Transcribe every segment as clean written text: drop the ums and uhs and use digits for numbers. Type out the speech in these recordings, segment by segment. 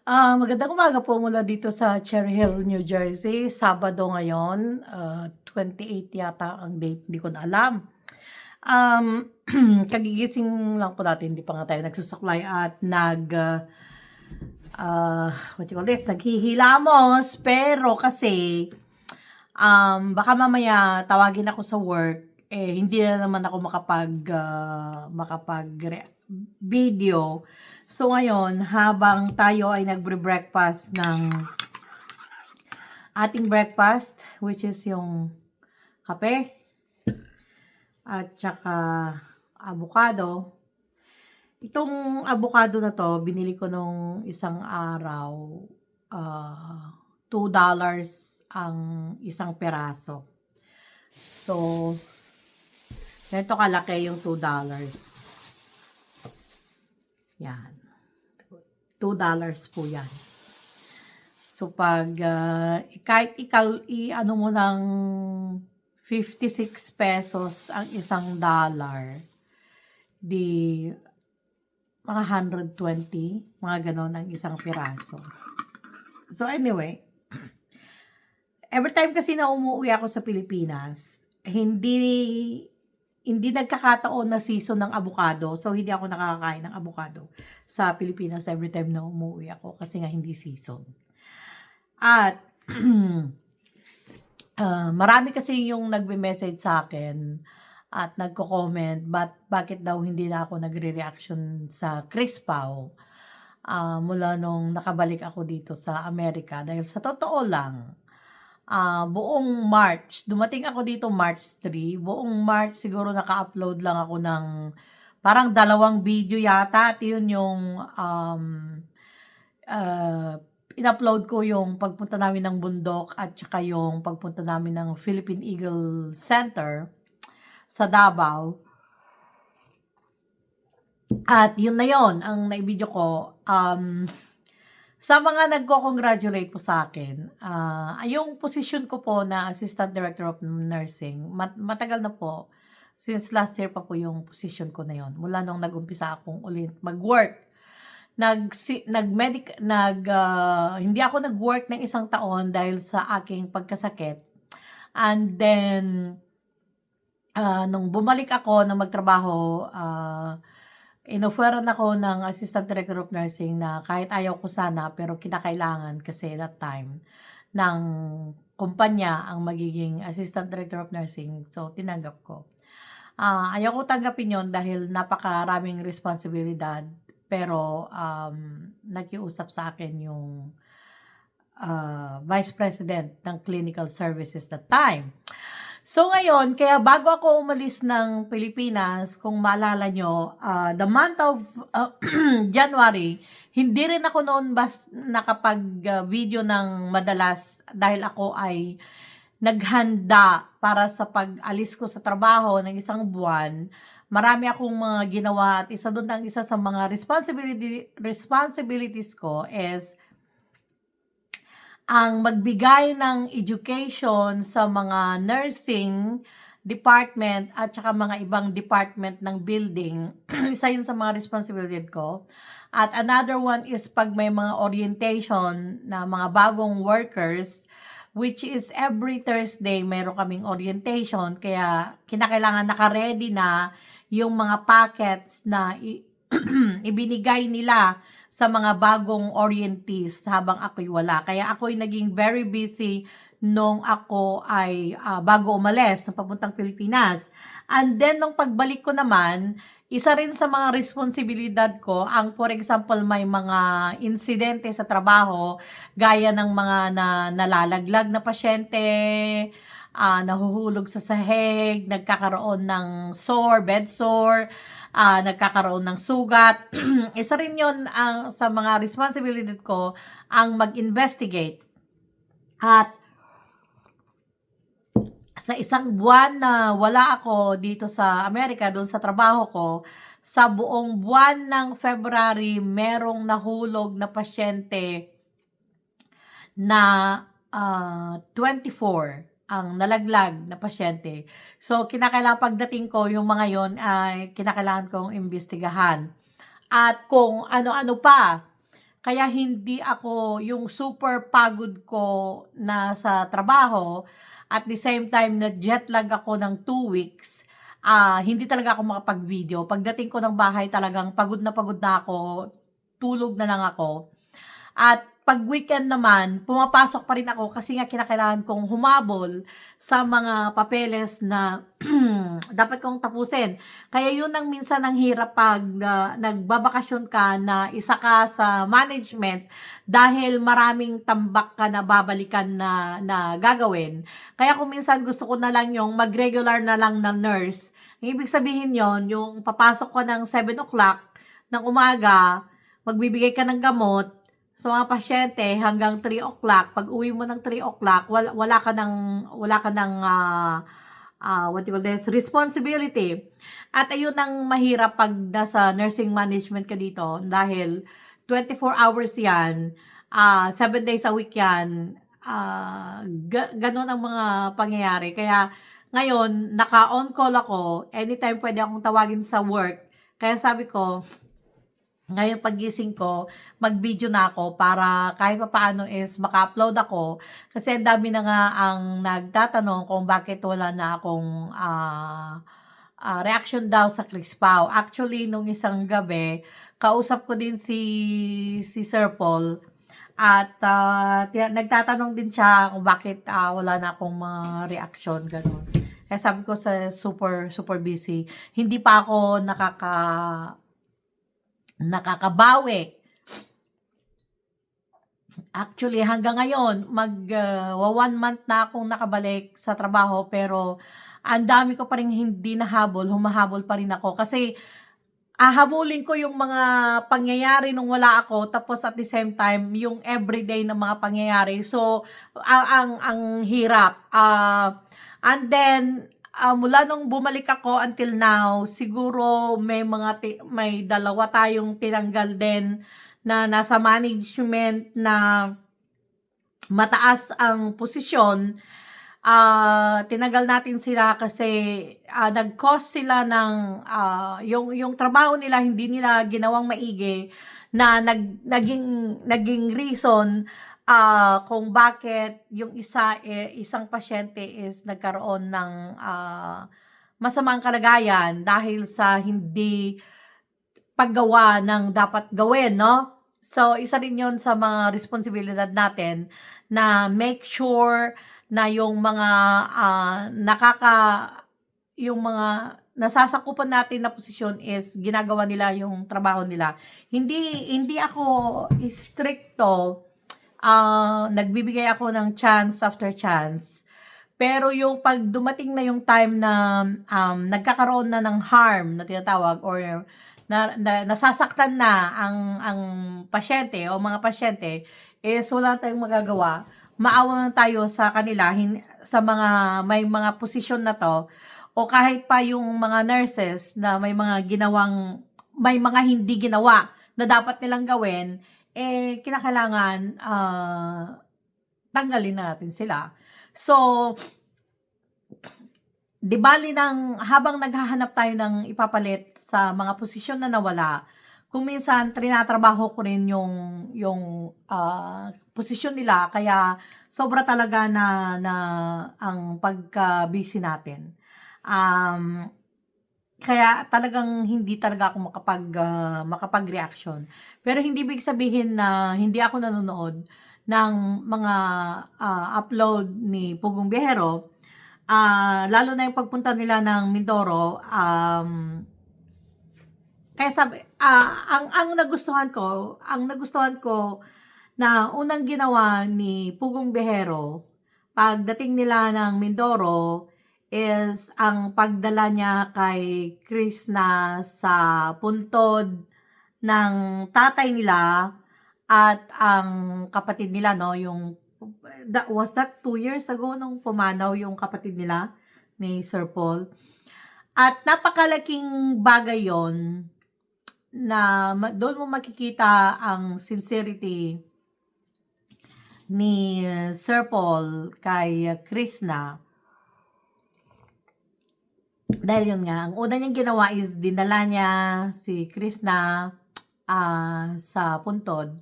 Magandang umaga po mula dito sa Cherry Hill, New Jersey. Sabado ngayon, 28 yata ang date, hindi ko na alam. Kagigising lang po natin, hindi pa nga tayo nagsusuklay at what you call this, naghihilamos. Pero kasi, baka mamaya tawagin ako sa work, hindi na naman ako makapag video. So ngayon, habang tayo ay nagbre-breakfast ng ating breakfast, which is yung kape at saka avocado. Itong avocado na to, binili ko nung isang araw, $2 ang isang peraso. So, ganito kalaki yung $2. Yan. $2 po yan. So, pag kahit ano mo ng 56 pesos ang isang dollar, di mga 120, mga ganon ang isang piraso. So, anyway, every time kasi na umuwi ako sa Pilipinas, hindi nagkakataon na season ng avocado. So, hindi ako nakakakain ng avocado sa Pilipinas every time na umuwi ako kasi nga hindi season. At, marami kasi yung nagme-message sa akin at nagko-comment bakit daw hindi na ako nagre-reaction sa Crispaw mula nung nakabalik ako dito sa Amerika. Dahil sa totoo lang, buong March, dumating ako dito March 3, buong March siguro naka-upload lang ako ng parang 2 video yata, at yun yung in-upload ko yung pagpunta namin ng bundok at saka yung pagpunta namin ng Philippine Eagle Center sa Davao. At yun na yun, ang naibidyo ko. Sa mga nagko-congratulate po sa akin, yung position ko po na Assistant Director of Nursing, matagal na po. Since last year pa po yung position ko na yon. Mula nung nag-umpisa akong ulit mag-work. Hindi ako nag-work ng 1 taon dahil sa aking pagkasakit. And then, nung bumalik ako na magtrabaho, inofferan ako ng Assistant Director of Nursing na kahit ayaw ko sana, pero kinakailangan kasi that time ng kumpanya ang magiging Assistant Director of Nursing. So, tinanggap ko. Ayaw ko tanggapin yon dahil napakaraming responsibilidad. Pero, nakiusap sa akin yung Vice President ng Clinical Services that time. So ngayon, kaya bago ako umalis ng Pilipinas, kung maalala nyo, the month of January, hindi rin ako noon nakapag-video ng madalas dahil ako ay naghanda para sa pag-alis ko sa trabaho ng 1 buwan. Marami akong mga ginawa at isa sa mga responsibilities ko is ang magbigay ng education sa mga nursing department at saka mga ibang department ng building. Isa yun sa mga responsibility ko. At another one is pag may mga orientation na mga bagong workers, which is every Thursday meron kaming orientation. Kaya kinakailangan naka-ready na yung mga packets na ibinigay nila sa mga bagong orientees habang ako'y wala. Kaya ako'y naging very busy nung ako ay bago umalis sa papuntang Pilipinas. And then, nung pagbalik ko naman, isa rin sa mga responsibilidad ko, ang for example, may mga insidente sa trabaho, gaya ng mga nalalaglag na pasyente, nahuhulog sa sahig, nagkakaroon ng bed sore, nagkakaroon ng sugat. Isa rin yun sa mga responsibility ko, ang mag-investigate. At sa 1 buwan na wala ako dito sa Amerika, doon sa trabaho ko, sa buong buwan ng February, merong nahulog na pasyente na 24 ang nalaglag na pasyente. So, kinakailangan pagdating ko, yung mga yon ay kinakailangan kong imbestigahan. At kung ano-ano pa kaya hindi ako yung super pagod ko na sa trabaho at the same time na jet lag ako ng 2 weeks. Hindi talaga ako makapag-video. Pagdating ko ng bahay talagang pagod na ako, tulog na lang ako. At 'pag weekend naman, pumapasok pa rin ako kasi nga kinakailangan kong humabol sa mga papeles na dapat kong tapusin. Kaya yun ang minsan ang hirap 'pag nagbabakasyon ka na isa ka sa management dahil maraming tambak ka na babalikan na gagawin. Kaya kung minsan gusto ko na lang yung mag-regular na lang na nurse. Ang ibig sabihin yon yung papasok ko ng 7 o'clock ng umaga, magbibigay ka ng gamot sa mga pasyente hanggang 3 o'clock. Pag-uwi mo ng 3 o'clock, wala ka ng what you call this, responsibility. At ayun ang mahirap 'pag nasa nursing management ka dito dahil 24 hours 'yan, 7 days a week 'yan, gano'n ang mga pangyayari. Kaya ngayon naka-on call ako, anytime puwede akong tawagin sa work. Kaya sabi ko ngayon paggising ko, mag-video na ako para kahit papaano is maka-upload ako. Kasi ang dami na nga ang nagtatanong kung bakit wala na akong reaction daw sa Krispao. Actually, nung isang gabi, kausap ko din si Sir Paul at nagtatanong din siya kung bakit wala na akong mga reaction, gano'n. Kaya sabi ko sa super, super busy, hindi pa ako nakakabawi. Actually, hanggang ngayon, 1 month na akong nakabalik sa trabaho pero ang dami ko pa ring hindi nahabol, humahabol pa rin ako kasi hahabulin ko yung mga pangyayari nung wala ako tapos at the same time yung everyday na mga pangyayari. So, ang hirap. And then, mula nung bumalik ako until now, siguro may 2 tayong tinanggal din na nasa management na mataas ang posisyon. Tinanggal natin sila kasi nag-cause sila ng yung trabaho nila hindi nila ginawang maigi na naging reason kung bakit yung isang pasyente is nagkaroon ng masamang kalagayan dahil sa hindi paggawa ng dapat gawin, no? So, isa din yon sa mga responsibilidad natin na make sure na yung mga yung mga nasasakupan natin na posisyon is ginagawa nila yung trabaho nila. Hindi ako stricto, nagbibigay ako ng chance after chance. Pero yung 'pag dumating na yung time na nagkakaroon na ng harm na tinatawag or nasasaktan na ang pasyente o mga pasyente is wala tayong magagawa. Maawa na tayo sa kanila, sa mga may mga posisyon na 'to o kahit pa yung mga nurses na may mga hindi ginawa na dapat nilang gawin, kinakailangan tanggalin na natin sila. So, 'di bale habang naghahanap tayo ng ipapalit sa mga posisyon na nawala, kung minsan trinatrabaho ko rin yung posisyon nila kaya sobra talaga na ang pagka-busy natin. Kaya talagang hindi talaga ako makapag-reaction. Pero hindi ibig sabihin na hindi ako nanonood ng mga upload ni Pugong Biyahero. Lalo na yung pagpunta nila ng Mindoro, kaya sabi, ang nagustuhan ko na unang ginawa ni Pugong Biyahero pagdating nila ng Mindoro is ang pagdala niya kay Krishna sa puntod ng tatay nila at ang kapatid nila, no, was that 2 years ago nung pumanaw yung kapatid nila ni Sir Paul. At napakalaking bagay yon na doon mo makikita ang sincerity ni Sir Paul kay Krishna. Dahil yun nga, ang una niyang ginawa is dinala niya si Krishna sa puntod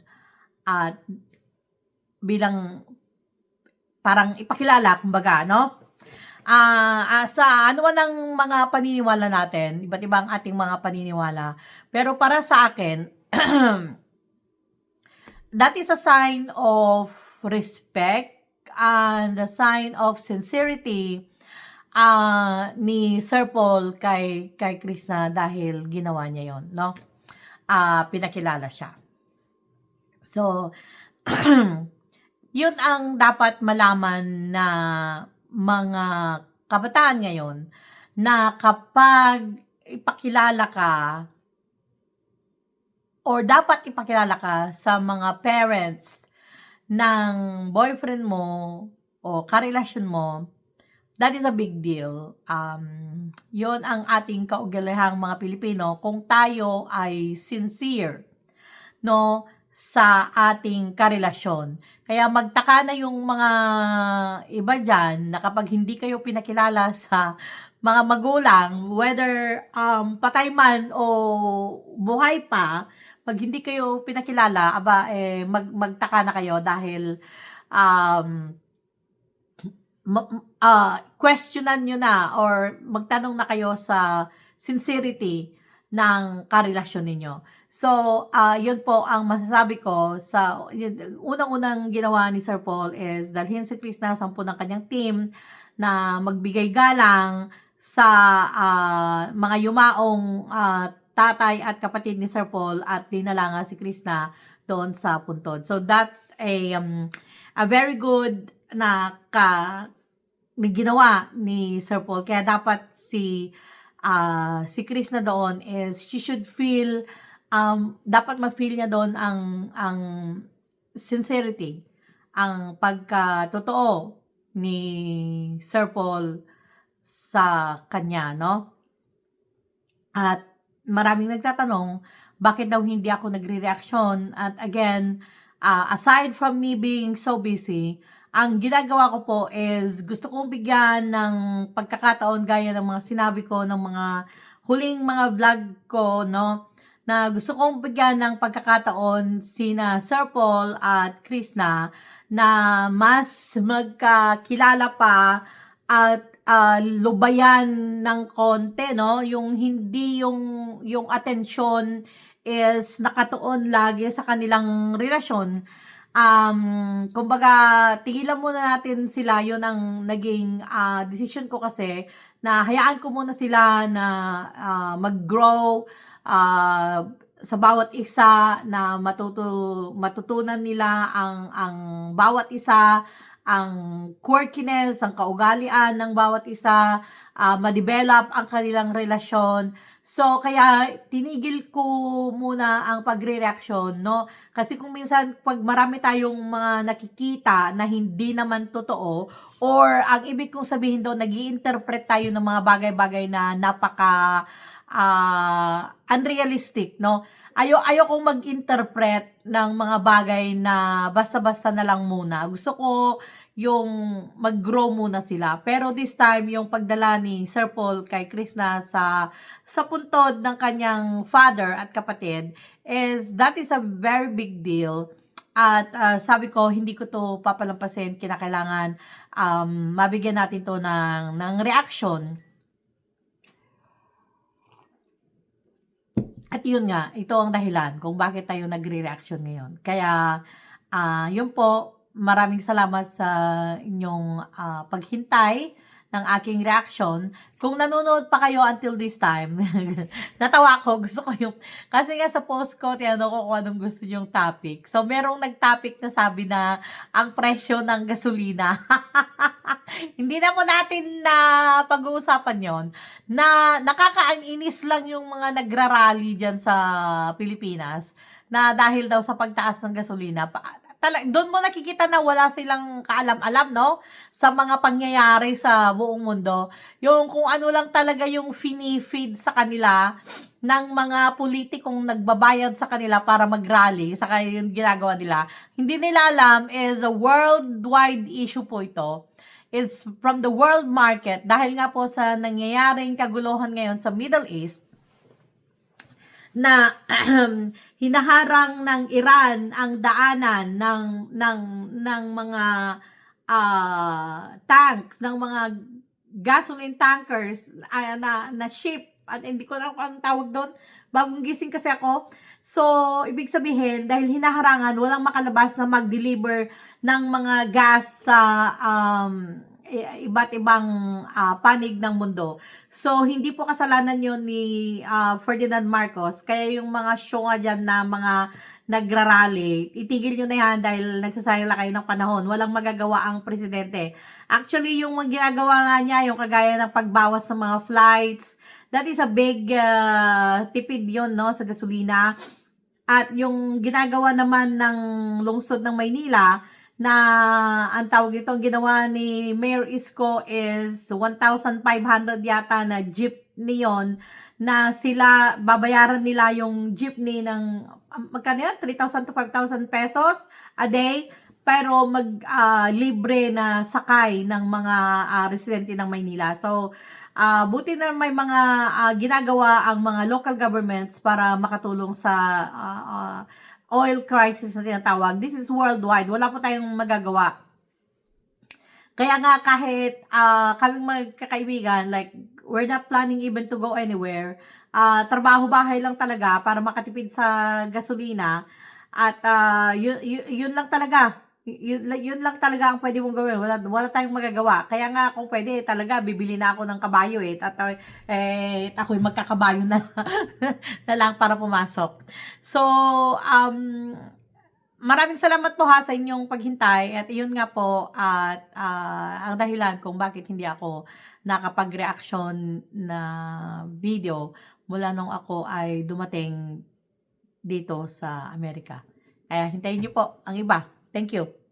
at bilang parang ipakilala kumbaga, no? Sa ano man ang mga paniniwala natin, iba't iba ang ating mga paniniwala. Pero para sa akin, that is a sign of respect and a sign of sincerity ni Sir Paul kay Krishna dahil ginawa niya yon, no? Pinakilala siya. So, yun ang dapat malaman na mga kabataan ngayon, na kapag ipakilala ka or dapat ipakilala ka sa mga parents ng boyfriend mo o karelasyon mo, that is a big deal. Yun ang ating kaugalihang mga Pilipino kung tayo ay sincere, no, sa ating karelasyon. Kaya magtaka na yung mga iba dyan na kapag hindi kayo pinakilala sa mga magulang, whether patay man o buhay pa, pag hindi kayo pinakilala, magtaka na kayo dahil questionan nyo na or magtanong na kayo sa sincerity ng karelasyon ninyo. So, yun po ang masasabi ko sa unang-unang ginawa ni Sir Paul is dalhin si Krishna sa 10 ng kanyang team na magbigay galang sa mga yumaong tatay at kapatid ni Sir Paul at dinala nga si Krishna doon sa puntod. So that's a very good na ginawa ni Sir Paul. Kaya dapat si Krishna doon is she should feel dapat ma-feel niya doon ang sincerity, ang pagkatotoo ni Sir Paul sa kanya, no? At maraming nagtatanong, bakit daw hindi ako nagre-reaction? At again, aside from me being so busy, ang ginagawa ko po is gusto kong bigyan ng pagkakataon gaya ng mga sinabi ko ng mga huling mga vlog ko, no? Na gusto kong bigyan ng pagkakataon sina Sir Paul at Krishna na mas magkakilala pa at lubayan ng konti, no? Yung hindi yung atensyon is nakatuon lagi sa kanilang relasyon. Kumbaga, tigilan muna natin sila. Yun ang naging decision ko kasi na hayaan ko muna sila na mag-grow sa bawat isa, na matutunan nila ang bawat isa, ang quirkiness, ang kaugalian ng bawat isa, ma-develop ang kanilang relasyon. So, kaya tinigil ko muna ang pagre-reaction, no? Kasi kung minsan, pag marami tayong mga nakikita na hindi naman totoo, or ang ibig kong sabihin doon, nag-i-interpret tayo ng mga bagay-bagay na napaka unrealistic, no? Ayokong mag-interpret ng mga bagay na basta-basta na lang muna. Gusto ko yung mag-grow muna sila. Pero this time, yung pagdala ni Sir Paul kay Krishna sa puntod ng kanyang father at kapatid that is a very big deal. At sabi ko, hindi ko to papalampasin. Kinakailangan mabigyan natin to ng reaction. At yun nga, ito ang dahilan kung bakit tayo nagre-reaction ngayon. Kaya, yun po, maraming salamat sa inyong paghintay ng aking reaction. Kung nanonood pa kayo until this time, natawa ko, gusto ko yung, kasi nga sa post ko, tinanong ko kung anong gusto yung topic. So, merong nag-topic na sabi na, ang presyo ng gasolina. Hindi na po natin na pag-uusapan yon, na nakakainis lang yung mga nagrarally dyan sa Pilipinas na dahil daw sa pagtaas ng gasolina. Doon mo nakikita na wala silang kaalam-alam, no? Sa mga pangyayari sa buong mundo. Yung kung ano lang talaga yung feed sa kanila ng mga politikong nagbabayad sa kanila para mag-rally, sa yung ginagawa nila. Hindi nila alam is a worldwide issue po ito. Is from the world market, dahil nga po sa nangyayaring kaguluhan ngayon sa Middle East, na hinaharang ng Iran ang daanan ng mga tanks, ng mga gasoline tankers na ship, at hindi ko na kung anong tawag doon, bagong gising kasi ako. So, ibig sabihin, dahil hinaharangan, walang makalabas na mag-deliver ng mga gas sa iba't ibang panig ng mundo. So, hindi po kasalanan yun ni Ferdinand Marcos. Kaya yung mga show nga dyan na mga nagrarally, itigil nyo na yan dahil nagsasayang lang kayo ng panahon. Walang magagawa ang presidente. Actually, yung ginagawa nga niya, yung kagaya ng pagbawas ng mga flights, that is a big tipid yun, no, sa gasolina. At yung ginagawa naman ng lungsod ng Maynila, na ang tawag ito, ginawa ni Mayor Isko is 1,500 yata na jeepney yon, na sila, babayaran nila yung jeepney ng, magkano yan? 3,000 to 5,000 pesos a day, pero libre na sakay ng mga residente ng Maynila. So, buti na may mga ginagawa ang mga local governments para makatulong sa oil crisis na tinatawag. This is worldwide. Wala po tayong magagawa. Kaya nga kahit kaming magkakaibigan, like, we're not planning even to go anywhere. Trabaho-bahay lang talaga para makatipid sa gasolina. At yun lang talaga. Yun lang talaga ang pwede mong gawin. Wala tayong magagawa. Kaya nga kung pwede talaga, bibili na ako ng kabayo at ako'y magkakabayo na, na lang para pumasok. So, maraming salamat po sa inyong paghintay, at iyon nga po at ang dahilan kung bakit hindi ako nakapag-reaction na video mula nung ako ay dumating dito sa Amerika. Kaya hintayin niyo po ang iba. Thank you.